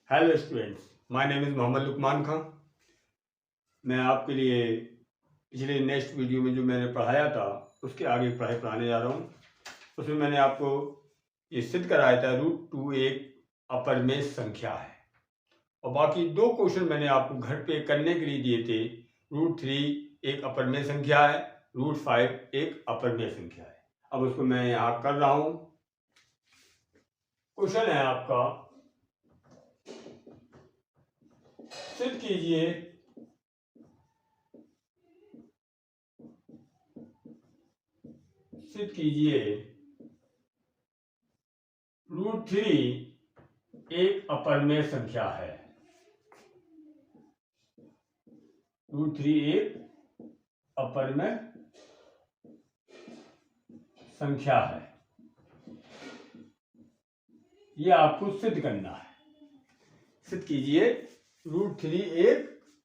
Hello students, my name is Mohammad Lukman Khan. मैं आपके लिए पिछले नेक्स्ट वीडियो में जो मैंने पढ़ाया था उसके आगे पढ़ाई पढ़ाने जा रहा हूँ। उसमें मैंने आपको ये सिद्ध कराया था रूट 2 एक अपरमेय संख्या है, और बाकी दो क्वेश्चन मैंने आपको घर पे करने के लिए दिए थे। रूट 3 एक अपरमेय संख्या है, रूट 5 एक अपरमेय संख्या है। अब उसको मैं यहाँ कर रहा हूँ। क्वेश्चन है आपका, सिद्ध कीजिए रूट 3 एक अपरमेय संख्या है। रूट 3 एक अपरमेय संख्या है, यह आपको सिद्ध करना है। सिद्ध कीजिए रूट 3 एक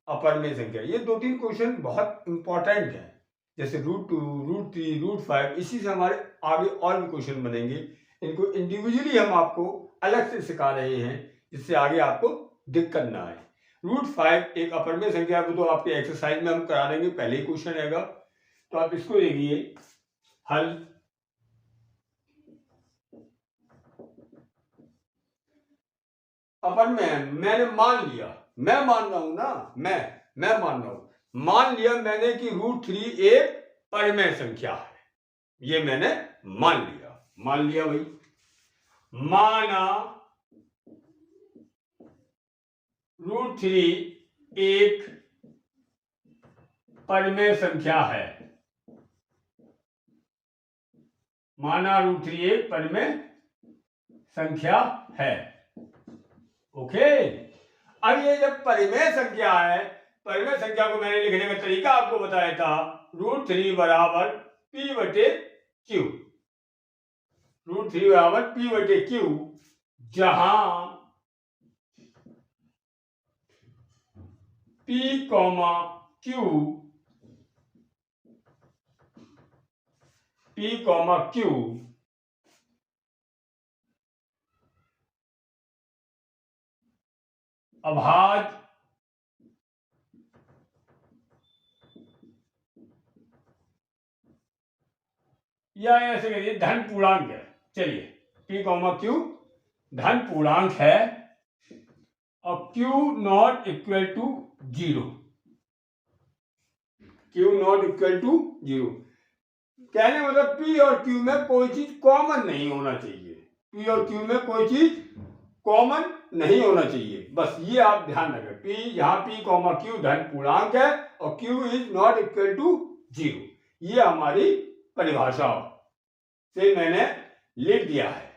अपरमेय संख्या। ये दो तीन क्वेश्चन बहुत इंपॉर्टेंट है, जैसे रूट 2, रूट 3, रूट 5। इसी से हमारे आगे और भी क्वेश्चन बनेंगे। इनको इंडिविजुअली हम आपको अलग से सिखा रहे हैं, जिससे आगे आपको दिक्कत ना आए। रूट 5 एक अपरमेय संख्या को तो आपके एक्सरसाइज में हम करा देंगे, पहले ही क्वेश्चन रहेगा। तो आप इसको देखिए हल। अपरमेय मैंने मान लिया, मैं मान रहा हूं ना, मैं मान रहा हूं, मान लिया मैंने कि रूट 3 एक परमेय संख्या है। ये मैंने मान लिया भाई। माना रूट 3 एक परमेय संख्या है। माना रूट 3 एक परमेय संख्या है। ओके। अब ये जब परिमेय संख्या है, परिमेय संख्या को मैंने लिखने का तरीका आपको बताया था, रूट 3 बराबर पी बटे क्यू। रूट 3 बराबर पी बटे क्यू, जहां P comma Q, P comma Q अभाज्य या ऐसे करिए धन पूर्णांक है। चलिए, पी कॉमा क्यू धन पूर्णांक है और Q not equal to 0। Q not equal to 0 कहने मतलब पी और क्यू में कोई चीज कॉमन नहीं होना चाहिए। पी और क्यू में कोई चीज कॉमन नहीं होना चाहिए, बस ये आप ध्यान रखें। पी, यहाँ पी कॉमा क्यू धन पूर्णांक है और Q is not equal to 0। ये हमारी परिभाषा से मैंने लिख दिया है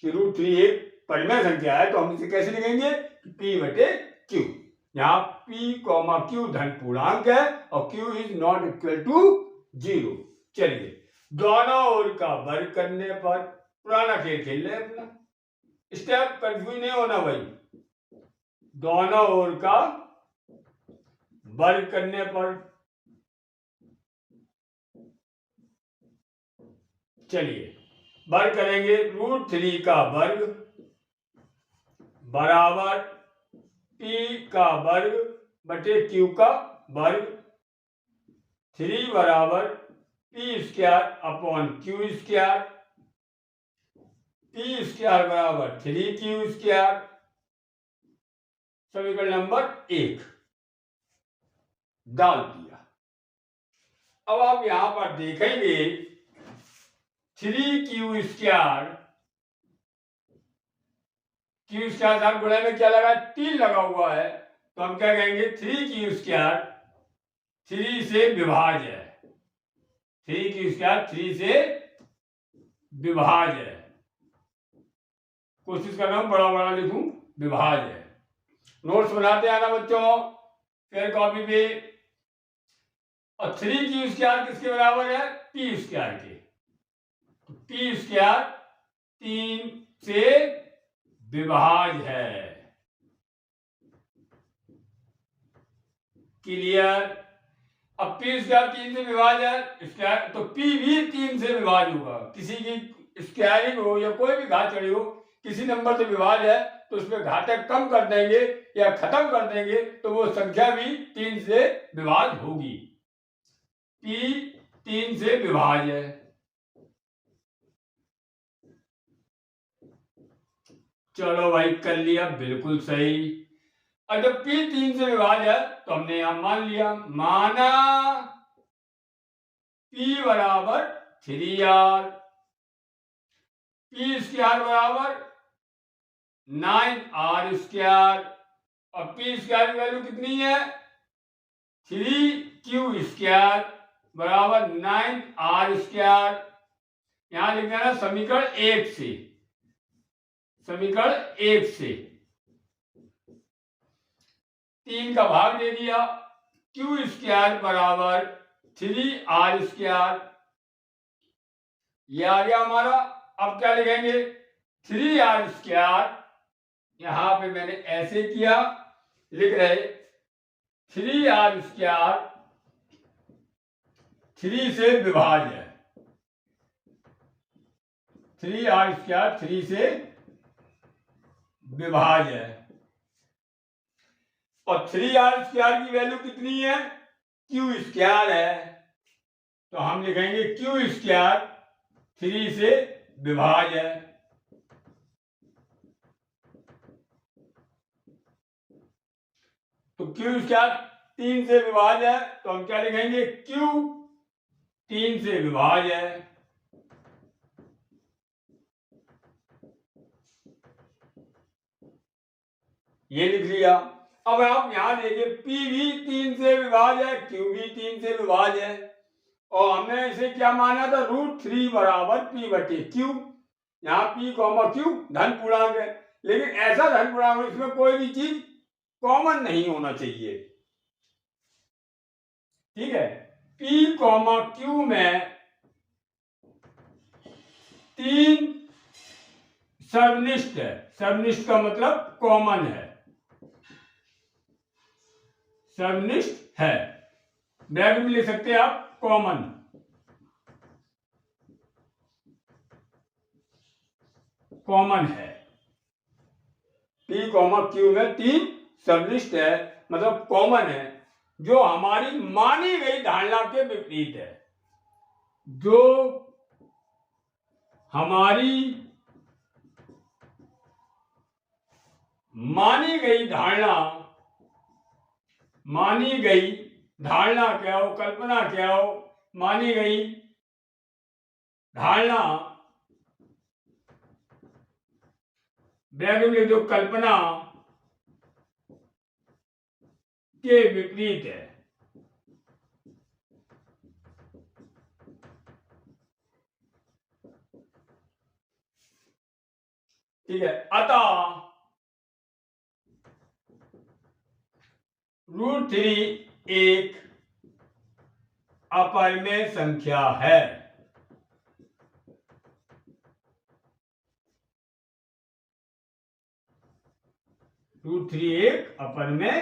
कि रूट 3 एक परिमेय संख्या है। तो हम इसे कैसे लिखेंगे कि पी बटे क्यू। यहाँ पी कॉमा क्यू धन पूर्णांक है और Q is not equal to 0। चलिए, दोनों ओर का वर्ग करने पर पुराना खेल खेल रहे अपना। स्टेप कंफ्यूज नहीं होना भाई। दोनों ओर का वर्ग करने पर, चलिए वर्ग करेंगे। रूट 3 का वर्ग बराबर पी का वर्ग बटे क्यू का वर्ग। 3 बराबर P square upon Q square. P square बराबर 3 क्यू स्क्वायर। समीकरण नंबर 1 डाल दिया। अब आप यहां पर देखेंगे 3 क्यू स्क्वायर, क्यू स्क्वायर साथ गुणा में क्या लगा, 3 लगा हुआ है, तो हम क्या कहेंगे 3 क्यू स्क्वायर 3 से विभाज्य है। 3 क्यू स्क्वायर 3 से विभाज्य है। कोशिश कर रहा हूं बड़ा बड़ा लिखूं, विभाज्य है। नोट्स बनाते आना बच्चों, फिर कॉपी पे। और 3 क्यू स्क्वायर किसके बराबर है, पी स्क्वायर के। तो पी स्क्वायर 3 से विभाज्य है। क्लियर। अब पी स्क्वायर 3 से विभाज्य है स्क्वायर, तो पी भी 3 से विभाज्य होगा। किसी की स्क्वायरिंग हो या कोई भी घात चढ़ी हो, किसी नंबर से विभाज्य है तो उसमें घातक कम कर देंगे या खत्म कर देंगे तो वो संख्या भी 3 से विभाज्य होगी। p 3 से विभाज्य है। चलो भाई कर लिया, बिल्कुल सही। और जब p 3 से विभाज्य है तो हमने यहां मान लिया, माना p बराबर 3r, p स्क्वायर बराबर 9r स्क्वायर, और p स्क्वायर की वैल्यू कितनी है 3q स्क्वायर बराबर 9r स्क्वायर। यहां लिख देना समीकरण 1 से, समीकरण 1 से 3 का भाग दे दिया, q स्क्वायर बराबर 3r स्क्वायर, ये आ गया हमारा। अब क्या लिखेंगे 3r स्क्वायर, यहां पे मैंने ऐसे किया, लिख रहे 3r स्क्वायर 3 से विभाज्य है, 3r स्क्वायर 3 से विभाज्य है। और 3r स्क्वायर की वैल्यू कितनी है q स्क्वायर है, तो हम लिखेंगे q स्क्वायर 3 से विभाज्य है। तो q स्क्वायर 3 से विभाज्य है, तो हम क्या लिखेंगे q 3 से विभाज्य है। ये लिख लिया। अब आप यहां देखिए p भी 3 से विभाज्य है, q भी 3 से विभाज्य है, और हमने इसे क्या माना था √3 बराबर p बटे q। यहाँ p कॉमा q धन पूर्णांक है, लेकिन ऐसा धन पूर्णांक इसमें कोई भी चीज कॉमन नहीं होना चाहिए, ठीक है। p कॉमा q में 3 सर्वनिष्ठ है, सर्वनिष्ठ का मतलब कॉमन है, सर्वनिष्ठ है, ब्रैकेट में लिख सकते हैं आप कॉमन, कॉमन है। p कॉमा q में 3 सर्वनिष्ठ है मतलब कॉमन है, जो हमारी मानी गई धारणा के विपरीत है, जो हमारी मानी गई धारणा, मानी गई धारणा क्या हो, कल्पना क्या हो, मानी गई धारणा ब्रैकेट में जो कल्पना के विपरीत है। ठीक है, अतः √3 एक अपरिमेय संख्या है। √3 एक अपरिमेय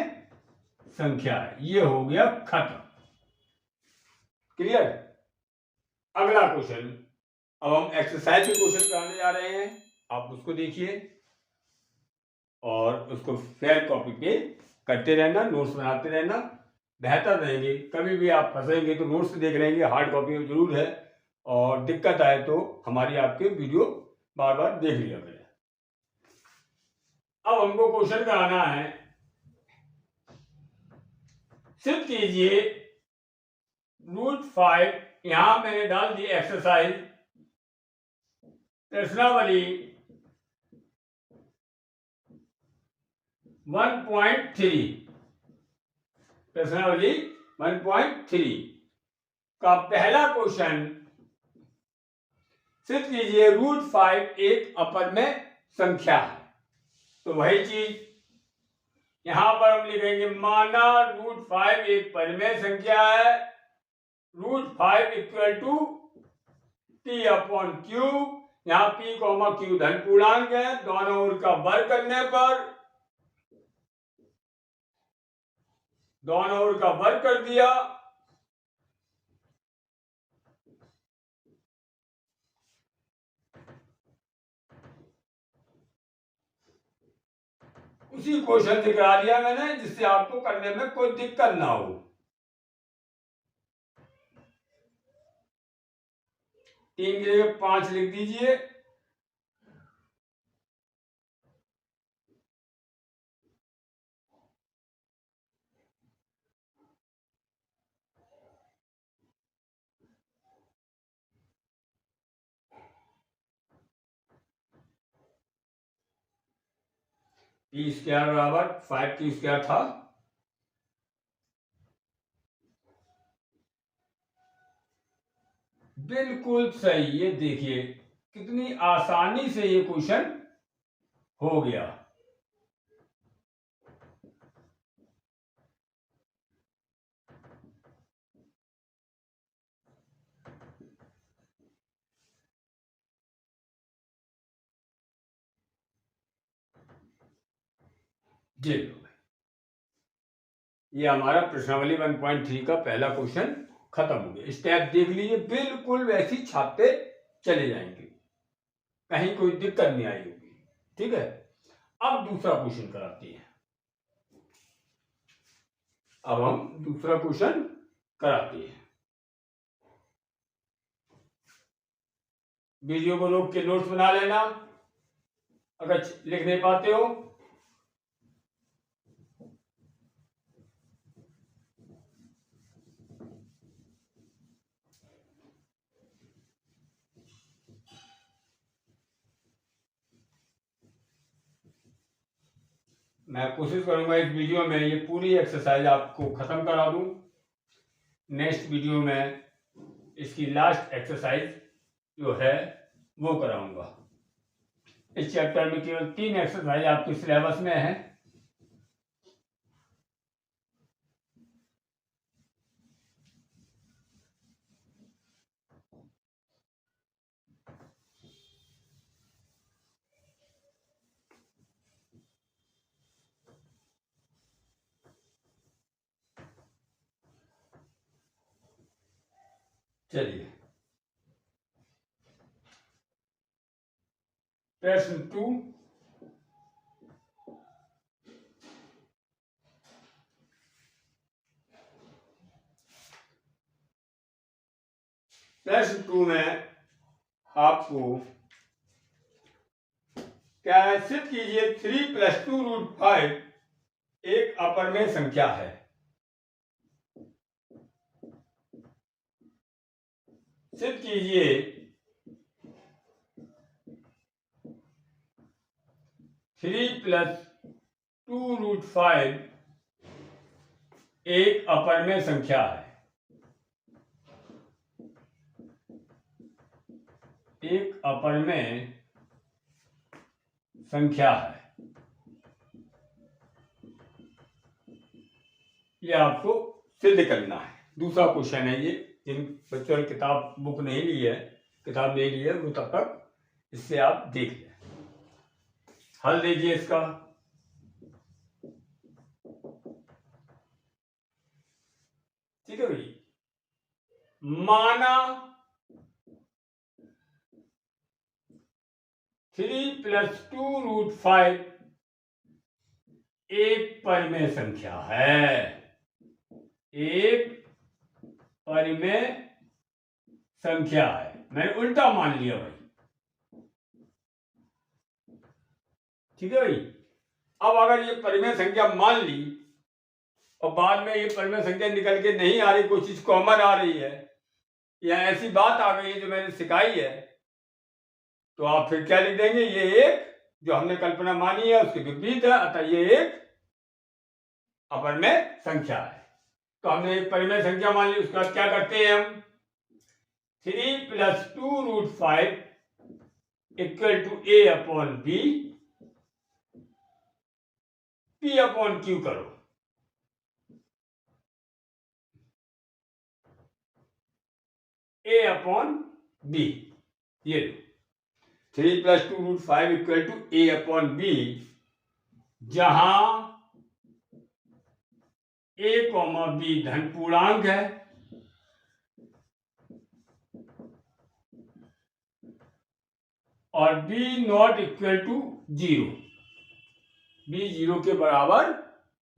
संख्या है, ये हो गया खत्म। क्लियर। अगला क्वेश्चन, अब हम एक्सरसाइज के क्वेश्चन कराने जा रहे हैं, आप उसको देखिए और उसको फेयर कॉपी पे करते रहना, नोट्स बनाते रहना, बेहतर रहेंगे। कभी भी आप फंसेंगे तो नोट्स देख लेंगे, हार्ड कॉपी में जरूर है, और दिक्कत आए तो हमारी आपके वीडियो बार बार देख लिया करें। अब हमको क्वेश्चन कराना है, सिद्ध कीजिए √5, यहां मैंने डाल दी एक्सरसाइज प्रश्नावली 1.3, प्रश्नावली 1.3 का पहला क्वेश्चन, सिद्ध कीजिए √5 एक अपरिमेय संख्या है। तो वही चीज यहां पर हम लिखेंगे, माना √5 एक परिमेय संख्या है, √5 इक्वल टू p/q, यहाँ p कॉमा q धन पूर्णांक है, दोनों ओर का वर्ग करने पर, दोनों ओर का वर्ग कर दिया, उसी क्वेश्चन से करा दिया मैंने जिससे आपको करने में कोई दिक्कत ना हो। 3 की जगह 5 लिख दीजिए। टी स्क्वायर बराबर 5 टी स्क्वायर था। बिल्कुल सही। ये देखिए कितनी आसानी से ये क्वेश्चन हो गया। जी ये हमारा प्रश्नावली 1.3 का पहला क्वेश्चन खत्म हो गया। स्टेप देख लीजिए, बिल्कुल वैसी छापते चले जाएंगे, कहीं कोई दिक्कत नहीं आई होगी। ठीक है, अब दूसरा क्वेश्चन कराते हैं। अब हम दूसरा क्वेश्चन कराते हैं। वीडियो को रोक के नोट्स बना लेना अगर लिख नहीं पाते हो। मैं कोशिश करूंगा इस वीडियो में ये पूरी एक्सरसाइज आपको खत्म करा दूं। नेक्स्ट वीडियो में इसकी लास्ट एक्सरसाइज जो है वो कराऊंगा। इस चैप्टर में केवल 3 एक्सरसाइज आपके सिलेबस में है। चलिए प्रश्न 2। प्रश्न 2 में आपको क्या है, सिद्ध कीजिए 3 + 2√5 एक अपरमेय संख्या है। सिद्ध कीजिए 3 + 2√5 एक अपरमेय संख्या है। एक अपरमेय संख्या है, ये आपको सिद्ध करना है। दूसरा क्वेश्चन है ये। जिन बच्चों ने किताब बुक नहीं ली है, किताब नहीं ली है, वो तब तक इससे आप देख लें। हल दीजिए इसका। ठीक है भाई, माना 3 + 2√5 एक परिमेय संख्या है। एक परिमेय संख्या है। मैंने उल्टा मान लिया भाई। ठीक है भाई, अब अगर ये परिमेय संख्या मान ली और बाद में ये परिमेय संख्या निकल के नहीं आ रही, कोई चीज कॉमन आ रही है या ऐसी बात आ गई है जो मैंने सिखाई है, तो आप फिर क्या लिख देंगे, ये एक जो हमने कल्पना मानी है उसके विपरीत है, अतः ये एक अपरमेय संख्या है। तो हमने एक परिमेय संख्या मान ली, उसके बाद क्या करते हैं हम, 3 + 2√5 = a/b, p/q करो। a/b ये 3 + 2√5 = a/b, जहां a, b धन पूर्णांक है और b ≠ 0। b 0 के बराबर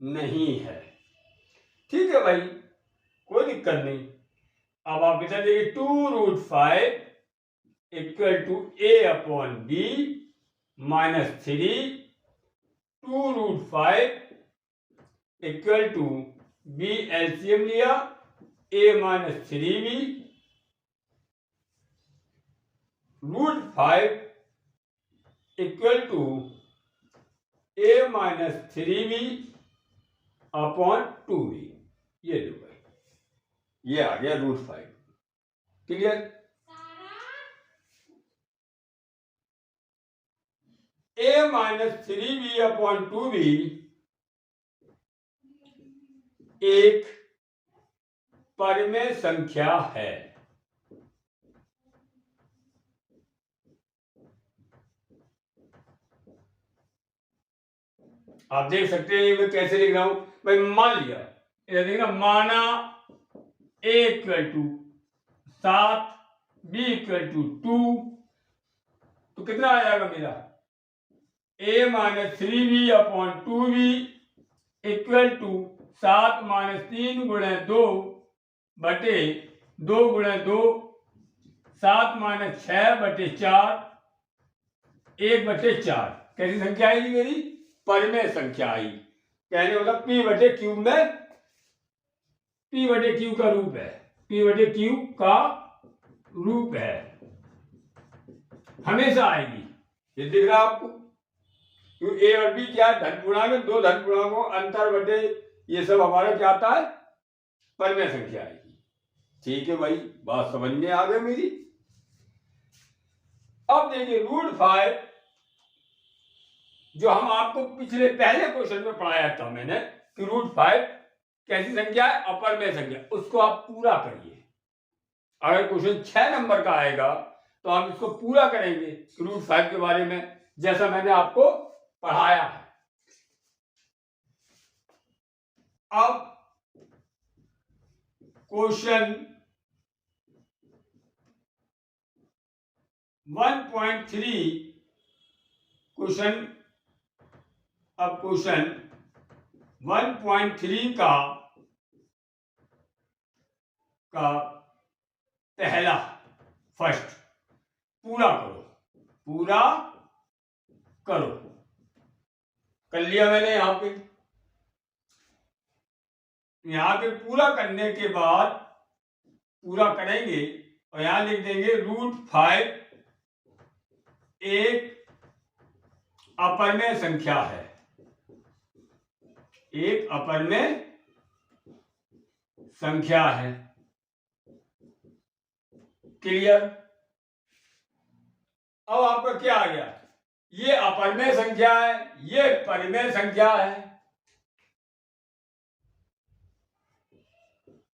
नहीं है। ठीक है भाई, कोई दिक्कत नहीं। अब आप इधर देखिए 2√5 equal to a/b -3, 2√5 equal to b LCM लिया a-3b √5 equal to a-3b upon 2b। ये लो भाई, ये आ गया √5। क्लियर? a-3b अपॉन 2b एक परिमेय संख्या है। आप देख सकते हैं मैं कैसे लिख रहा हूं भाई। मान लिया, इधर देखना, माना a equal to 7, b equal to 2, तो कितना आ जाएगा मेरा a-3b upon 2b equal to 7 - 3 गुणे 2 बटे 2 गुणे 2, 7 - 6 बटे 4, 1 बटे 4। कैसी संख्या आएगी मेरी? परिमेय संख्या आई। कहने मतलब p बटे क्यू में, p बटे क्यू का रूप है, p बटे क्यू का रूप है, हमेशा आएगी। ये दिख रहा है आपको? ए और बी क्या है? धन पूर्णांक, दो धन पूर्णांकों अंतर बटे ये सब हमारा क्या आता है? परिमेय संख्या आएगी। ठीक है भाई, बात समझ में आ गई मेरी। अब देखिए √5 जो हम आपको पिछले पहले क्वेश्चन में पढ़ाया था मैंने कि √5 कैसी संख्या है? अपरिमेय संख्या। उसको आप पूरा करिए। अगर क्वेश्चन 6 नंबर का आएगा तो हम इसको पूरा करेंगे √5 के बारे में, जैसा मैंने आपको पढ़ाया है। अब क्वेश्चन 1.3 क्वेश्चन 1.3 का पहला फर्स्ट पूरा करो। कर लिया मैंने यहां पे पूरा करने के बाद पूरा करेंगे और यहां लिख देंगे √5 एक अपरिमेय संख्या है, एक अपरिमेय संख्या है। क्लियर? अब आपका क्या आ गया? ये अपरिमेय संख्या है, ये परिमेय संख्या है।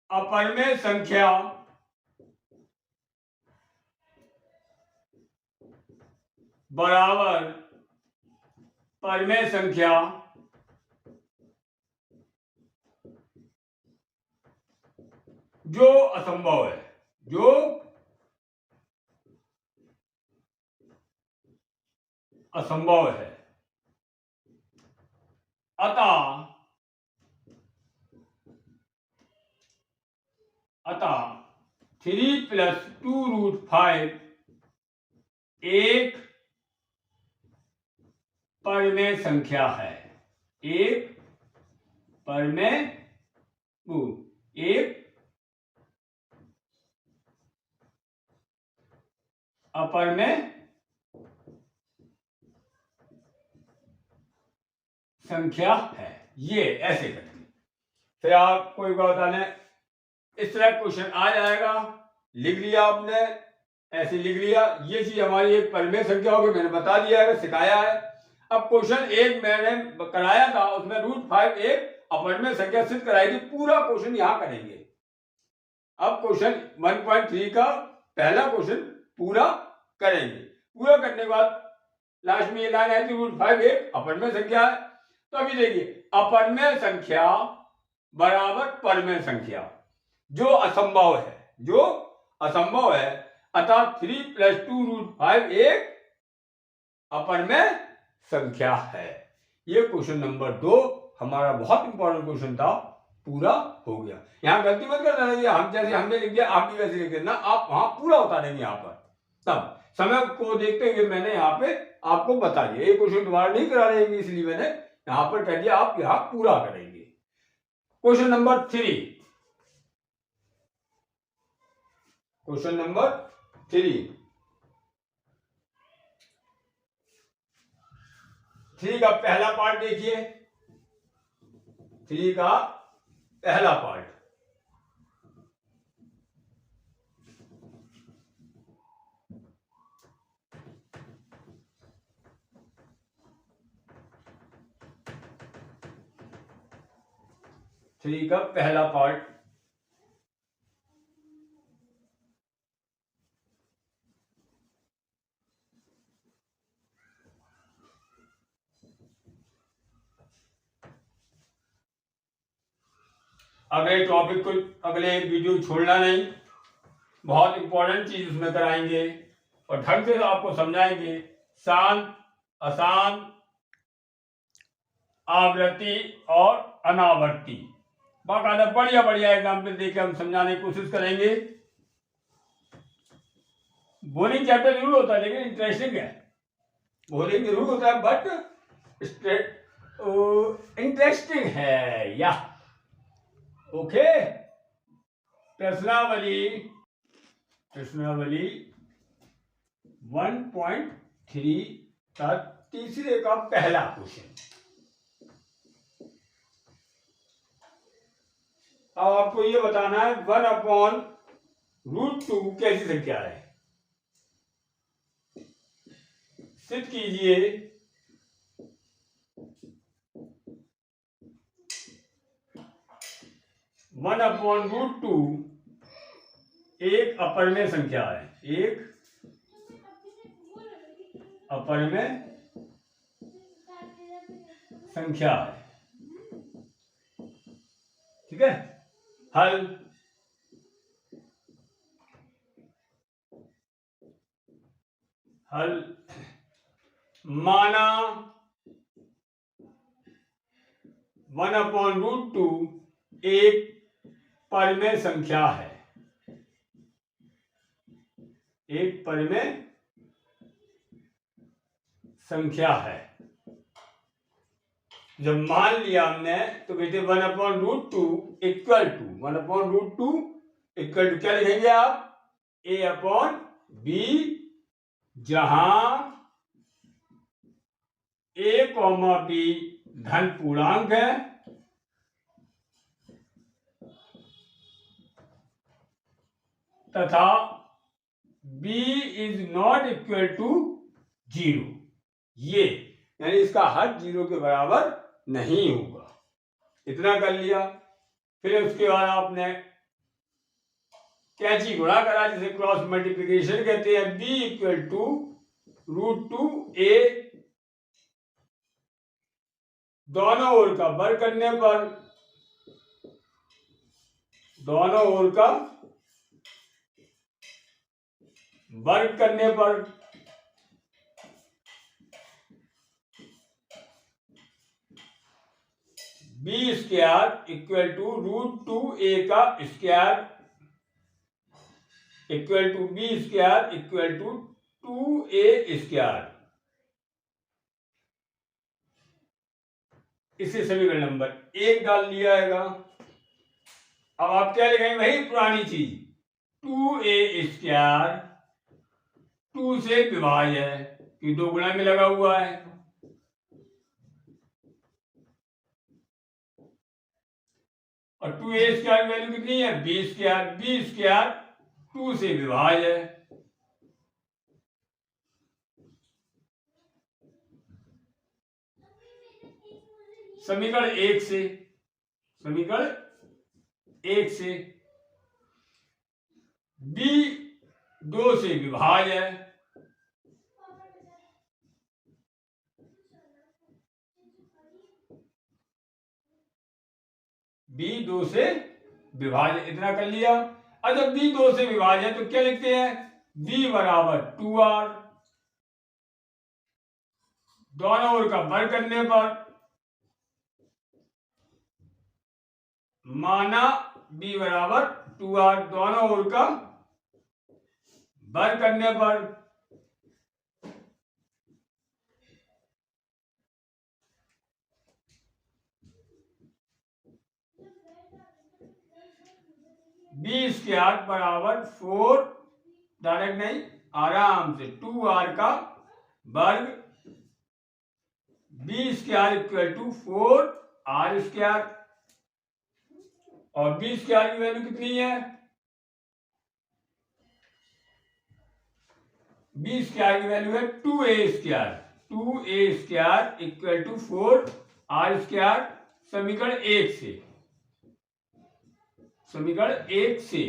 अपरिमेय संख्या बराबर परिमेय संख्या जो असंभव है, जो असंभव है। अतः 3 + 2√5 एक परिमेय संख्या है, एक परिमेय एक अपरिमेय संख्या है। ये ऐसे करेंगे। फिर आप कोई बात बताने, इस तरह क्वेश्चन आ जाएगा, लिख लिया आपने, ऐसे लिख लिया। ये चीज हमारी एक परिमेय संख्या होगी, मैंने बता दिया है, सिखाया है। अब क्वेश्चन 1 मैंने कराया था, उसमें √5 एक अपरिमेय संख्या सिद्ध कराई थी। पूरा क्वेश्चन यहां करेंगे। अब क्वेश्चन 1.3 का पहला क्वेश्चन पूरा करेंगे। पूरा करने के बाद लास्ट में ये लाइन आई थी √5 एक अपरिमेय संख्या है। तो अभी देखिए, अपरिमेय संख्या बराबर परिमेय संख्या जो असंभव है, अतः 3 + 2√5 एक अपरिमेय संख्या है। ये क्वेश्चन नंबर 2 हमारा बहुत इंपॉर्टेंट क्वेश्चन था, पूरा हो गया। यहाँ गलती मत करना, हम जैसे हमने लिख दिया आप भी वैसे लिख देना, आप वहां पूरा उतारेंगे यहाँ पर। तब समय को देखते हुए मैंने यहाँ पे आपको बता दिया, ये क्वेश्चन दोबारा नहीं करा रहेंगे, इसलिए मैंने यहाँ पर कह दिया आप यहाँ पूरा करेंगे। क्वेश्चन नंबर 3, क्वेश्चन नंबर 3 का पहला पार्ट देखिए। 3 का पहला पार्ट, थ्री का पहला पार्ट, अगले टॉपिक को, अगले वीडियो छोड़ना नहीं, बहुत इंपॉर्टेंट चीज उसमें कराएंगे और ढंग से आपको समझाएंगे। शांत, अशांत, आवृत्ति और अनावर्ती, बाकायदा बढ़िया बढ़िया एग्जाम्पल देकर हम समझाने की कोशिश करेंगे। बोरिंग चैप्टर जरूर होता है लेकिन इंटरेस्टिंग है, बोरिंग जरूर होता है बट इंटरेस्टिंग है। या ओके, प्रश्नावली 1.3 का तीसरे का पहला क्वेश्चन। अब आपको ये बताना है 1/√2 कैसी संख्या है। सिद्ध कीजिए 1/√2 एक अपरिमेय संख्या है, एक अपरिमेय संख्या है। ठीक है, हल माना 1/√2 एक परिमेय संख्या है, एक परिमेय संख्या है। जब मान लिया हमने तो कहते 1/√2 इक्वल टू 1/√2 इक्वल टू क्या लिखेंगे आप, a/b, जहां a, b धन पूर्णांक है तथा b is not equal to 0। ये यानी इसका हर 0 के बराबर नहीं होगा। इतना कर लिया, फिर उसके बाद आपने कैंची गुणा करा, जिसे क्रॉस मल्टीप्लिकेशन कहते हैं। b इक्वल टू √2a, दोनों ओर का वर्ग करने पर, दोनों ओर का वर्ग करने पर b square equal to √2a का square equal to b square equal to 2a square. इसे समीकरण नंबर 1 डाल लिया जाएगा। अब आप क्या लिखेंगे, वही पुरानी चीज, 2a स्क्वायर 2 से विभाज्य है कि 2 गुणा में लगा हुआ है, और 2a स्क्वायर की वैल्यू कितनी है, b स्क्वायर। b स्क्वायर 2 से विभाज्य है, समीकरण 1 से, समीकरण 1 से b 2 से विभाज्य है, b 2 से विभाज्य। इतना कर लिया। अब जब b 2 से विभाज्य है तो क्या लिखते हैं, b बराबर 2r, दोनों ओर का वर्ग करने पर माना b बराबर 2r, दोनों ओर का वर्ग करने पर b स्क्वायर बराबर 4, डायरेक्ट नहीं, आराम से 2r का वर्ग, b square equal to 4r square, और b स्क्वायर की वैल्यू कितनी है? b स्क्वायर की वैल्यू है 2a square, 2a square equal to 4r square, समीकरण 1 से, समीकरण 1 से,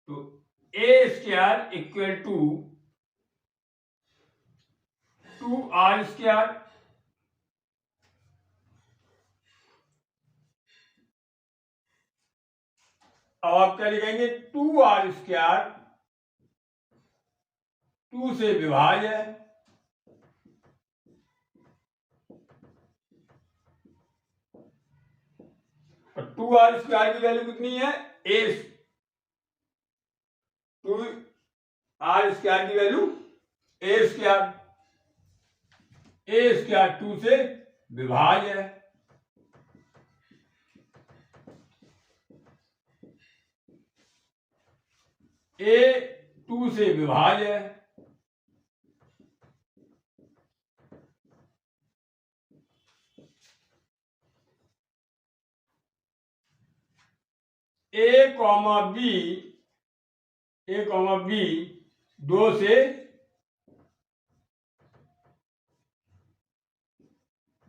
तो a square equal to 2r square, अब आप क्या लिखेंगे? 2r स्क्वायर 2 से विभाज्य है, और 2r स्क्वायर की वैल्यू कितनी है? 2r स्क्वायर की value a square, a square 2 से विभाज्य है, a 2 से विभाज्य है, a कॉमा b 2 से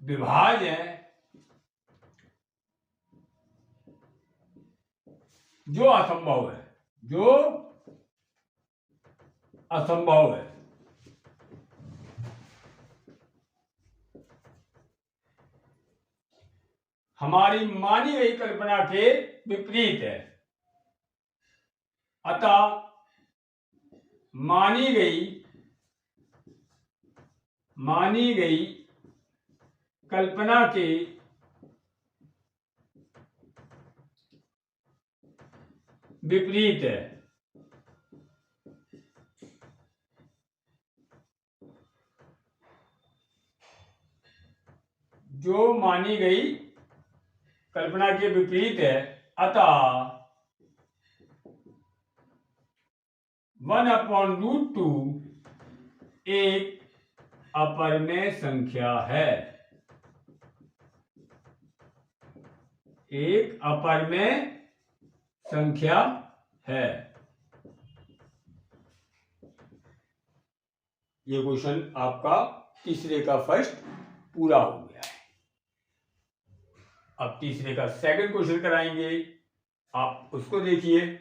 विभाज्य है, जो असंभव है, जो असंभव है। हमारी मानी गई कल्पना के विपरीत है, अतः मानी गई कल्पना के विपरीत है, जो मानी गई कल्पना के विपरीत है, अतः 1/√2 एक अपरिमेय संख्या है, एक अपरिमेय संख्या है। ये क्वेश्चन आपका तीसरे का फर्स्ट पूरा हो गया है। अब तीसरे का सेकंड क्वेश्चन कराएंगे, आप उसको देखिए।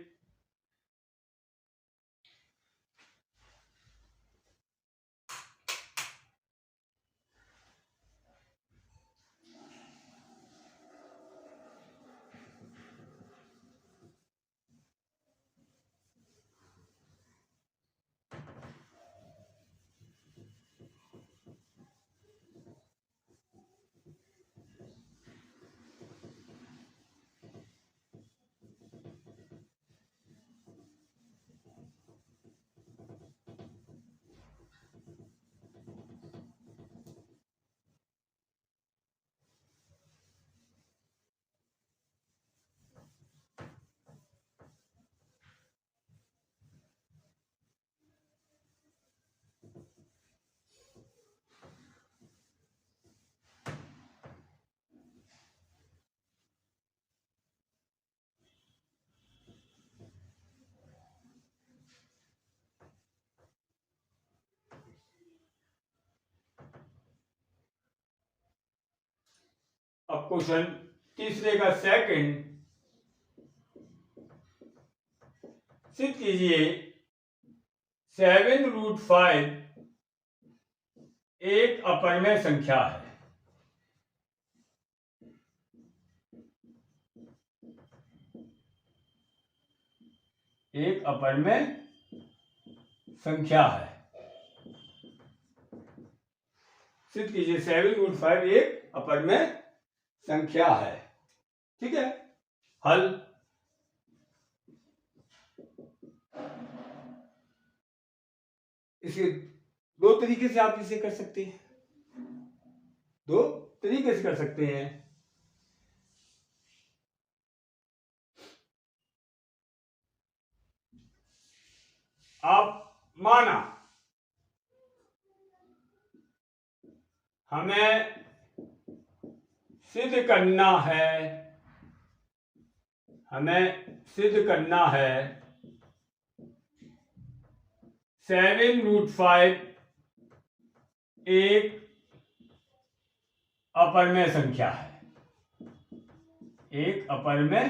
अब क्वेश्चन तीसरे का सेकंड, सिद्ध कीजिए 7√5 एक अपरिमेय संख्या है। एक अपरिमेय संख्या है, सिद्ध कीजिए 7√5 एक अपरिमेय संख्या है। ठीक है। हल। इसे दो तरीके से आप इसे कर सकते हैं, दो तरीके से कर सकते हैं। आप माना हमें सिद्ध करना है, हमें सिद्ध करना है 7√5 एक अपरमेय संख्या है, एक अपरमेय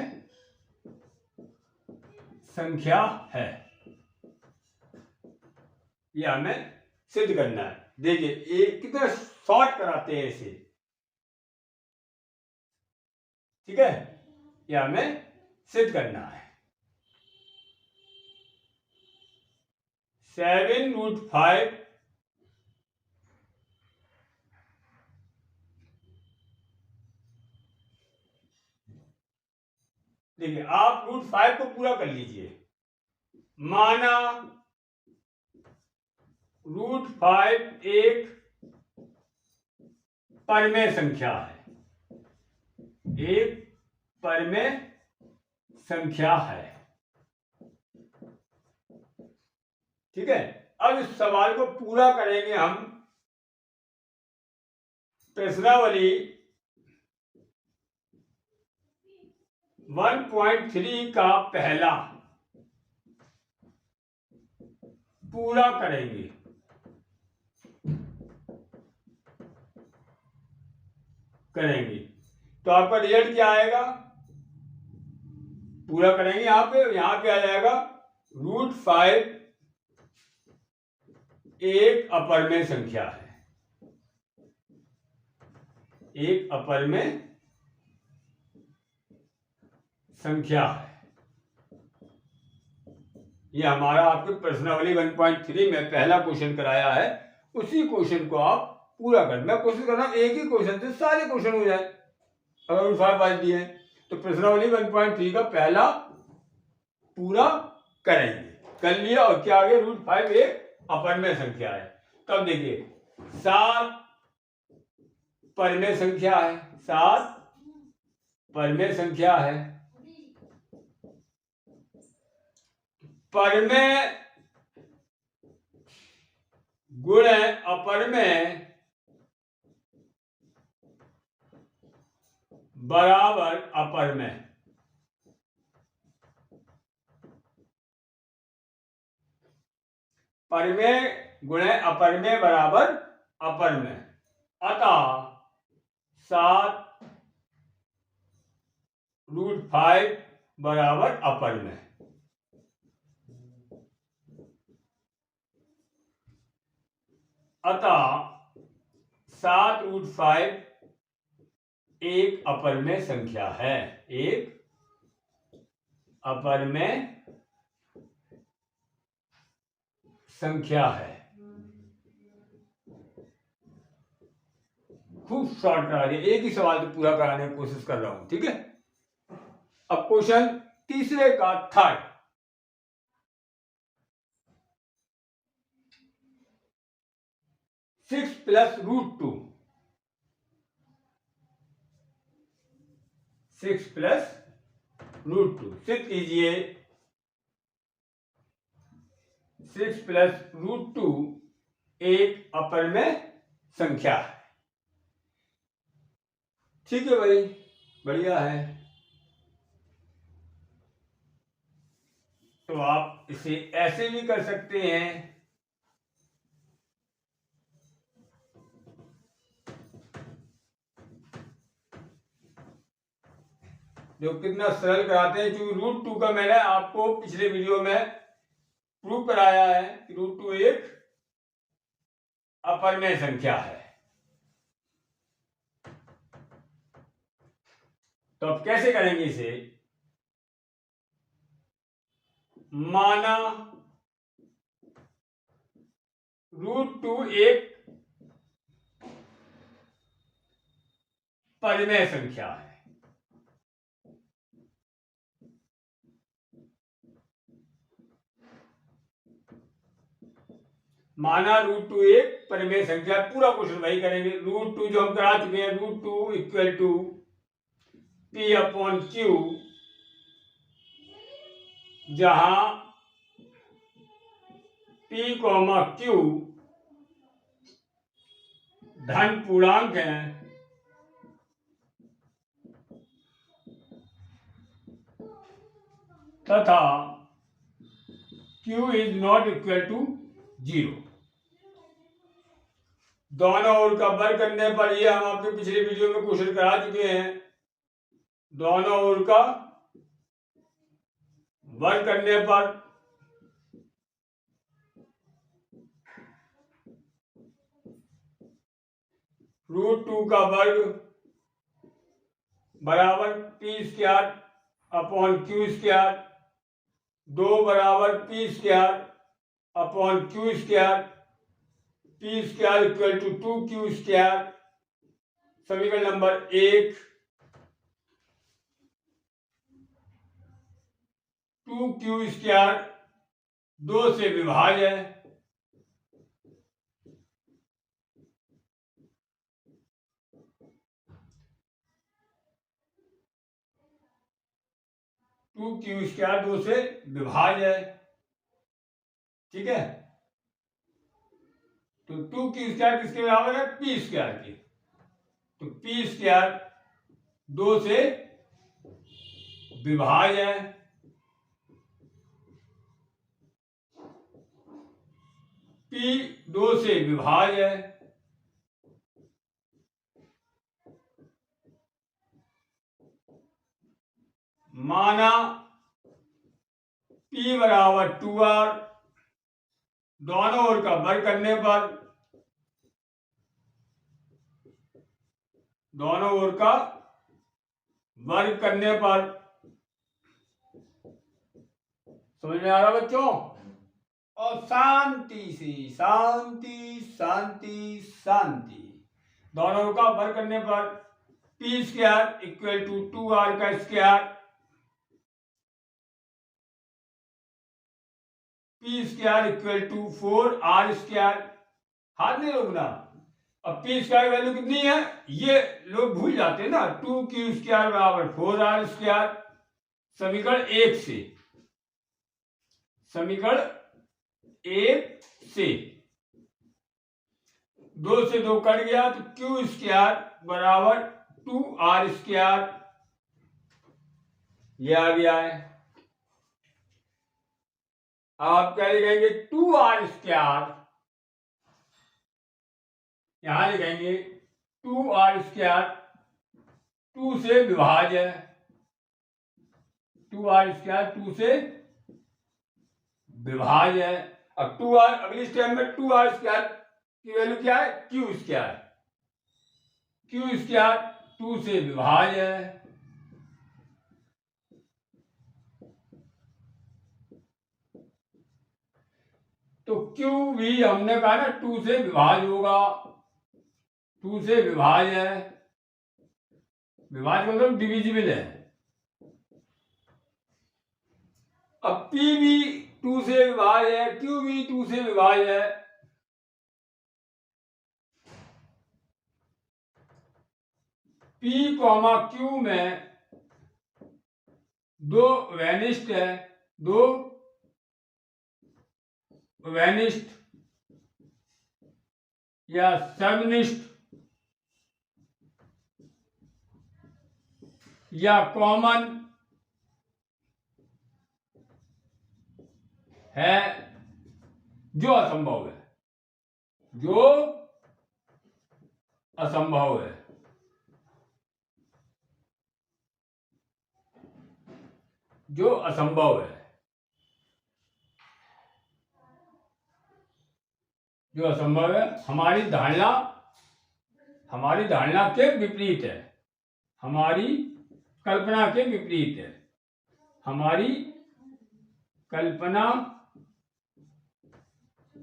संख्या है। यह हमें सिद्ध करना है। देखिए ये कितना शॉर्ट कराते हैं इसे, ठीक है। यह हमें सिद्ध करना है। 7√5 देखिए आप √5 को पूरा कर लीजिए। माना √5 एक परमेय संख्या है, एक परमेय संख्या है, ठीक है। अब इस सवाल को पूरा करेंगे हम प्रश्नावली 1.3 का पहला पूरा करेंगे। तो आपका रिजल्ट क्या आएगा, पूरा करेंगे यहां पे आ जाएगा √5 एक अपरमेय संख्या है, एक अपरमेय संख्या है। यह हमारा आपके प्रश्नावली 1.3 में पहला क्वेश्चन कराया है, उसी क्वेश्चन को आप पूरा कर। मैं कोशिश कर रहा हूं एक ही क्वेश्चन से सारे क्वेश्चन हो जाए। अगर 5 बात दिए तो प्रश्नावली 1.3 का पहला पूरा करेंगे, कर लिया। और क्या आगे √5 एक अपरमेय संख्या है। तब देखिए 7 परमेय संख्या है, 7 परमेय संख्या है। परमेय गुण अपरमेय बराबर अपरमेय। परमेय गुण अपरमेय बराबर अपरमेय। अतः 7√5 बराबर अपरमेय। अतः 7√5 एक अपरमेय संख्या है, एक अपरमेय संख्या है। खूब शॉर्ट करा दिया, एक ही सवाल को पूरा कराने की कोशिश कर रहा हूं, ठीक है। अब क्वेश्चन तीसरे का थर्ड, सिक्स प्लस √2, 6 प्लस √2 सिद्ध कीजिए। 6 प्लस √2 एक अपरमेय संख्या है, ठीक है भाई, बढ़िया है। तो आप इसे ऐसे भी कर सकते हैं, जो कितना सरल कराते हैं। क्योंकि √2 का मैंने आपको पिछले वीडियो में प्रूव कराया है कि √2 एक अपरमेय संख्या है। तो अब कैसे करेंगे इसे, माना √2 एक परमेय संख्या है, माना √2 एक परिमेय संख्या, पूरा क्वेश्चन वही करेंगे। √2 जो हम करा चुके हैं, √2 इक्वल टू P/Q, जहां P, Q धन पूर्णांक है तथा Q is not equal to 0। दोनों ओर का वर्ग करने पर, ये हम आपके पिछले वीडियो में क्वेश्चन करा चुके हैं, दोनों ओर का वर्ग करने पर √2 का वर्ग बराबर P² / Q², 2 बराबर P² / Q², P² equal to 2Q²। समीकरण नंबर 1, 2Q² 2 से विभाज्य है, (2Q²) 2 से विभाज्य है, ठीक है। तो 2Q² किसके बराबर है? P² के। तो P² 2 से विभाज्य है, P 2 से विभाज्य है, माना P बराबर 2R, दोनों ओर का वर्ग करने पर, दोनों ओर का वर्ग करने पर, समझ में आ रहा बच्चों? और शांति से, शांति शांति शांति, दोनों ओर का वर्ग करने पर P² इक्वल टू 2R का square, P² equal to 4R²। हाथ नहीं रोकना। अब P² वैल्यू कितनी है ये लोग भूल जाते हैं ना, 2Q² बराबर 4R²। समीकरण 1 से, समीकरण 1 से 2 से 2 कट गया तो Q² बराबर 2R², ये आ गया है। आप क्या लिखेंगे? 2R², यहां लिखेंगे 2R², 2 से विभाज्य है, 2R² 2 से विभाज्य है। अब 2R, अगली स्टेप में 2R² की वैल्यू क्या है? Q², Q² 2 से विभाज्य है, तो Q भी हमने कहा ना 2 से विभाज्य होगा, 2 से विभाज्य है, विभाज्य मतलब डिविजिबल है। अब P भी 2 से विभाज्य है, Q भी 2 से विभाज्य है, P, Q में दो वेनिस्ट है, दो वेनिस्ट या सबनिस्ट या कॉमन है, जो असंभव है, जो असंभव है। जो असंभव है, जो असंभव है, हमारी धारणा के विपरीत है, हमारी कल्पना के विपरीत है, हमारी कल्पना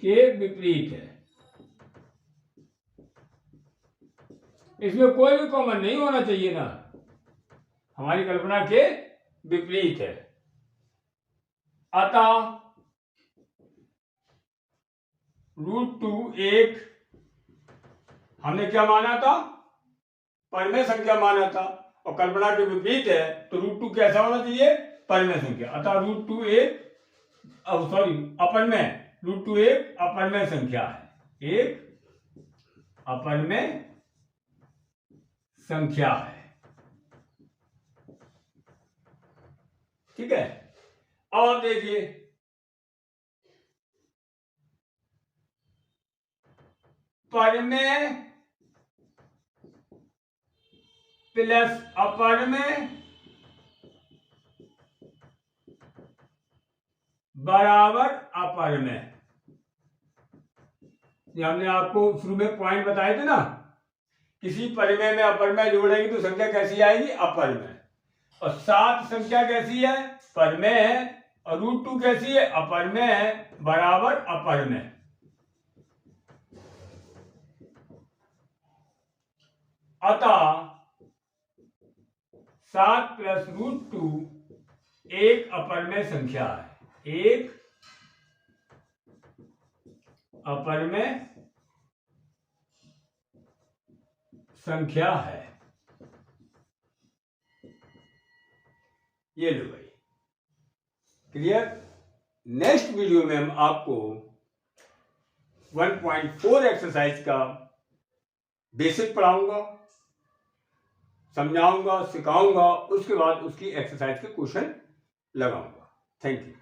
के विपरीत है। इसमें कोई भी कॉमन नहीं होना चाहिए ना, हमारी कल्पना के विपरीत है। अतः √2 एक हमने क्या माना था, परमेय संख्या माना था, और कल्पना के विपरीत है तो √2 कैसा होना चाहिए, परमेय संख्या। अतः √2 एक अपरमेय, √2 एक अपरमेय संख्या है, एक अपरमेय संख्या है। ठीक है। अब आप देखिए परमेय प्लस अपरमेय बराबर अपरमेय। ये हमने आपको शुरू में पॉइंट बताए थे ना, किसी परमेय में अपरमेय जोड़ेंगे तो संख्या कैसी आएगी, अपरमेय। और 7 संख्या कैसी है, परमेय है, और √2 कैसी है, अपरमेय है, बराबर अपरमेय। अतः 7 प्लस √2 एक अपरमेय संख्या है, एक अपरमेय संख्या है। ये लो भाई, क्लियर। नेक्स्ट वीडियो में हम आपको 1.4 एक्सरसाइज का बेसिक पढ़ाऊंगा, समझाऊंगा, सिखाऊंगा, उसके बाद उसकी एक्सरसाइज के क्वेश्चन लगाऊंगा। Thank you.